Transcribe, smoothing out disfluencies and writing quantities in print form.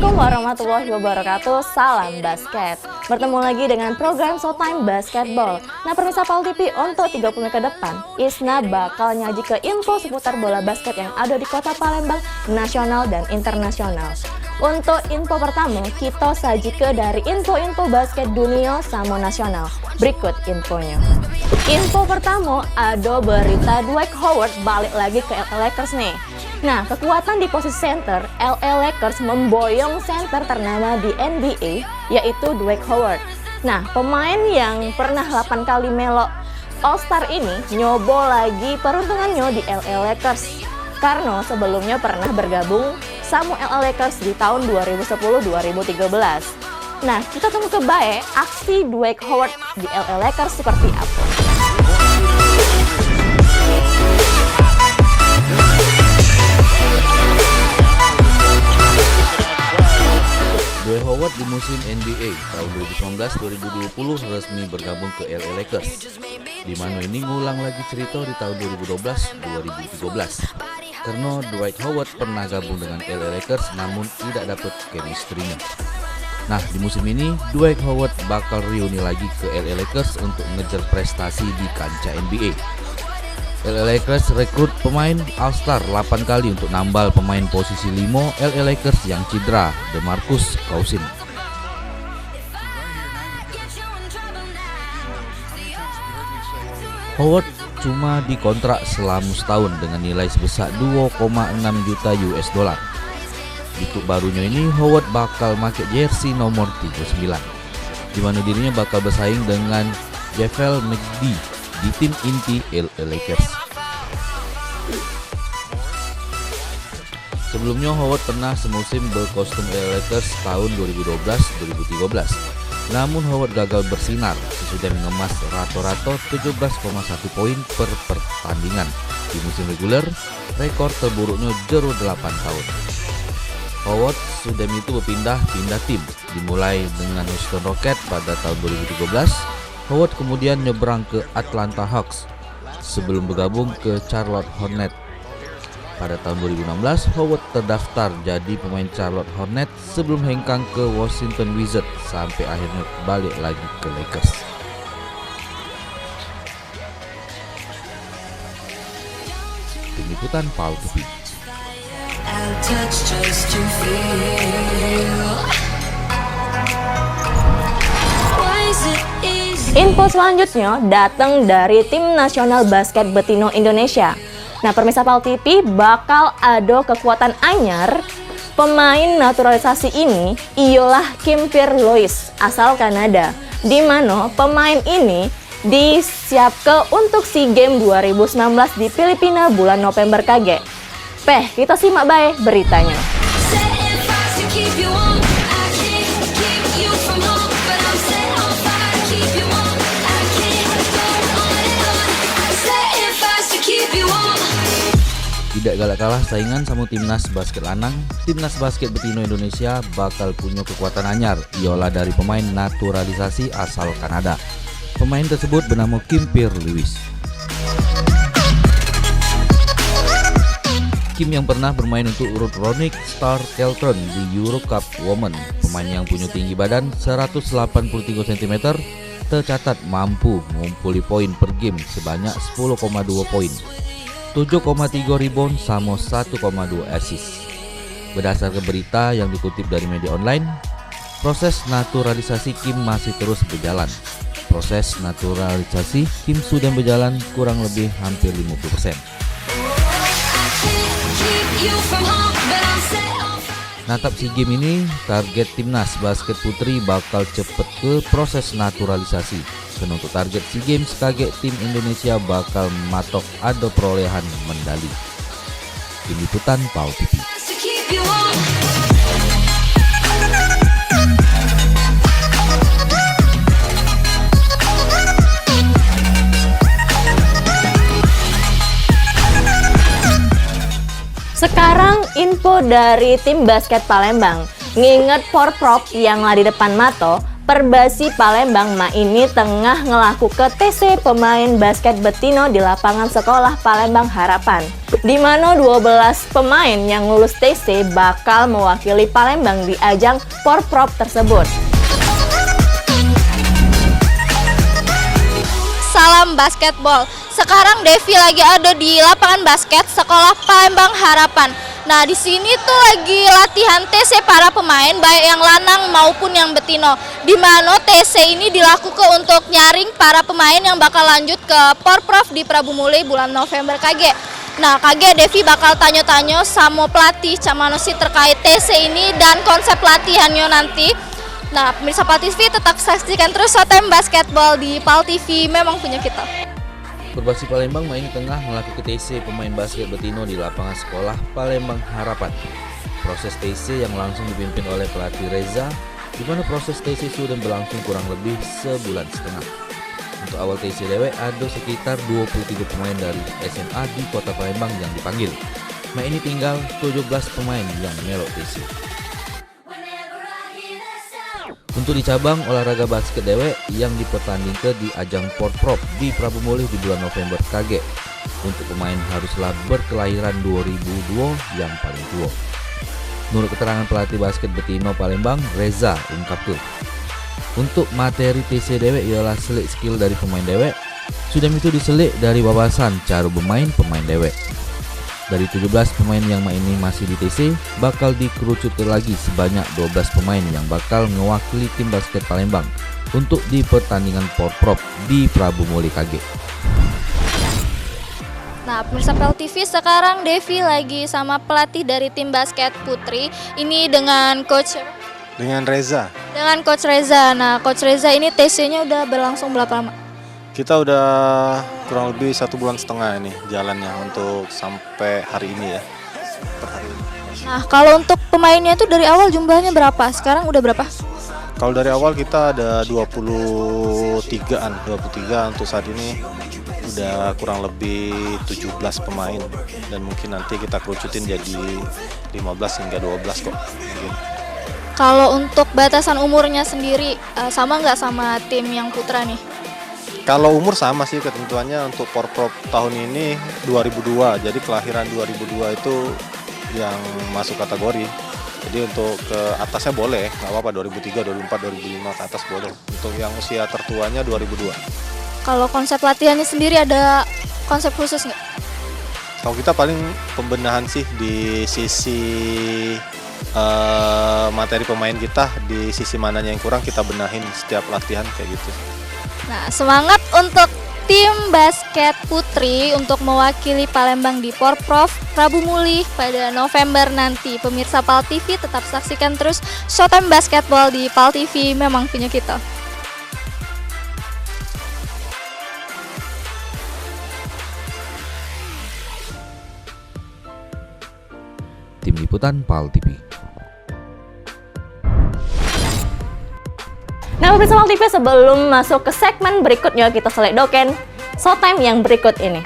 Assalamualaikum warahmatullahi wabarakatuh, salam basket. Bertemu lagi dengan program Showtime Basketball. Nah, pemirsa PAL TV, untuk 30 menit ke depan, Isna bakal nyaji ke info seputar bola basket yang ada di kota Palembang, nasional dan internasional. Untuk info pertama, kita saji ke dari info-info basket dunia sama nasional. Berikut infonya. Info pertama, ada berita Dwight Howard balik lagi ke LA Lakers nih. Nah, kekuatan di posisi center, LA Lakers memboyong center ternama di NBA, yaitu Dwight Howard. Nah, pemain yang pernah 8 kali melok All-Star ini nyobo lagi peruntungannya di LA Lakers. Karena sebelumnya pernah bergabung sama LA Lakers di tahun 2010-2013. Nah, kita tunggu ke bae aksi Dwight Howard di LA Lakers seperti apa. Dwight Howard di musim NBA tahun 2019-2020 resmi bergabung ke LA Lakers, di mana ini ngulang lagi cerita di tahun 2012-2013. Karena Dwight Howard pernah gabung dengan LA Lakers namun tidak dapat chemistry-nya. Nah, di musim ini Dwight Howard bakal reuni lagi ke LA Lakers untuk ngejar prestasi di kancah NBA. LA Lakers rekrut pemain All-Star 8 kali untuk nambal pemain posisi 5 LA Lakers yang cedera, DeMarcus Cousins. Howard cuma dikontrak selama setahun dengan nilai sebesar 2,6 juta US dollar. Di klub barunya ini Howard bakal pakai jersey nomor 39, di mana dirinya bakal bersaing dengan JaVale McGee di tim inti LA Lakers. Sebelumnya Howard pernah semusim berkostum LA Lakers tahun 2012-2013. Namun Howard gagal bersinar sesudah mengemas rata-rata 17,1 poin per pertandingan. Di musim reguler, rekor terburuknya jero 8 tahun. Howard sudah itu berpindah-pindah tim, dimulai dengan Houston Rockets pada tahun 2013. Howard kemudian nyebrang ke Atlanta Hawks sebelum bergabung ke Charlotte Hornets. Pada tahun 2016, Howard terdaftar jadi pemain Charlotte Hornets sebelum hengkang ke Washington Wizards sampai akhirnya balik lagi ke Lakers. Tim liputan PAL TV. Info selanjutnya datang dari tim nasional basket betina Indonesia. Nah, pemirsa PAL TV, bakal ada kekuatan anyar. Pemain naturalisasi ini ialah Kim Pierre-Louis asal Kanada, di mana pemain ini disiapkan untuk SEA Games 2019 di Filipina bulan November kage. Kita simak bae beritanya. Tidak galak kalah saingan sama timnas basket lanang, timnas basket betina Indonesia bakal punya kekuatan anyar, ialah dari pemain naturalisasi asal Kanada. Pemain tersebut bernama Kim Pierre-Louis. Kim yang pernah bermain untuk Rothronic Star Keltron di Euro Cup Women, pemain yang punya tinggi badan 183 cm, tercatat mampu mengumpuli poin per game sebanyak 10,2 poin, 7,3 rebound sama 1,2 assist. Berdasarkan berita yang dikutip dari media online, proses naturalisasi Kim masih terus berjalan. Proses naturalisasi Kim sudah berjalan kurang lebih hampir 50%. Natap SEA Games ini, target timnas basket putri bakal cepet ke proses naturalisasi. Dan untuk target SEA Games kage tim Indonesia bakal matok ada perolehan medali. Tim liputan PAL TV. Sekarang info dari tim basket Palembang. Nginget Porprov yang lah di depan mata, Perbasi Palembang ini tengah ngelaku ke TC pemain basket betino di lapangan sekolah Palembang Harapan, di mana 12 pemain yang lulus TC bakal mewakili Palembang di ajang Porprov tersebut. Salam basketball. Sekarang Devi lagi ada di lapangan basket sekolah Palembang Harapan. Nah, di sini tuh lagi latihan TC para pemain baik yang lanang maupun yang betino. Di mana TC ini dilakukan untuk nyaring para pemain yang bakal lanjut ke Porprov di Prabu Muli bulan November KG. Nah, KG Devi bakal tanya-tanya sama pelatih Camano sih terkait TC ini dan konsep latihannya nanti. Nah, pemirsa PAL TV tetap saksikan terus Showtime Basketball di PAL TV, memang punya kita. Perbasi Palembang ini tengah melakukan TC pemain basket betino di lapangan sekolah Palembang Harapan. Proses TC yang langsung dipimpin oleh pelatih Reza, di mana proses TC sudah berlangsung kurang lebih sebulan setengah. Untuk awal TC dewek ada sekitar 23 pemain dari SMA di kota Palembang yang dipanggil. Nah, ini tinggal 17 pemain yang melok TC. Untuk di cabang olahraga basket dewek yang dipertandingkan di ajang Porprov di Prabu Muli di bulan November KG. Untuk pemain haruslah berkelahiran 2002 yang paling tua. Menurut keterangan pelatih basket betino Palembang, Reza ungkapkan, untuk materi TC dewek ialah selik skill dari pemain dewek, sudah itu diselik dari wawasan cara bermain pemain dewek. Dari 17 pemain yang ini masih di TC, bakal dikerucutkan lagi sebanyak 12 pemain yang bakal mewakili tim basket Palembang untuk di pertandingan Porprov di Prabu Muli KG. Nah, pemirsa PAL TV, sekarang Devi lagi sama pelatih dari tim basket putri. Ini dengan coach Dengan Reza. dengan coach Reza. Nah, coach Reza ini TC-nya udah berlangsung berapa lama? Kita udah kurang lebih 1,5 bulan ini jalannya untuk sampai hari ini ya. Per hari ini. Nah, kalau untuk pemainnya itu dari awal jumlahnya berapa? Sekarang udah berapa? Kalau dari awal kita ada 23-an, 23 untuk saat ini udah kurang lebih 17 pemain dan mungkin nanti kita kerucutin jadi 15 hingga 12 kok mungkin. Kalau untuk batasan umurnya sendiri sama nggak sama tim yang putra nih? Kalau umur sama sih ketentuannya untuk Porprov tahun ini 2002, jadi kelahiran 2002 itu yang masuk kategori. Jadi untuk ke atasnya boleh, nggak apa-apa 2003, 2004, 2005 ke atas boleh. Untuk yang usia tertuanya 2002. Kalau konsep latihannya sendiri ada konsep khusus nggak? Kalau kita paling pembenahan sih di sisi materi pemain kita, di sisi mananya yang kurang kita benahin setiap latihan kayak gitu. Nah, semangat untuk tim basket putri untuk mewakili Palembang di Porprov Prabu Muli pada November nanti. Pemirsa PAL TV tetap saksikan terus Showtime Basketball di PAL TV, memang punya kita. Tim Liputan PAL TV. Nah, pemirsa PAL TV, sebelum masuk ke segmen berikutnya, kita seledoken Showtime yang berikut ini.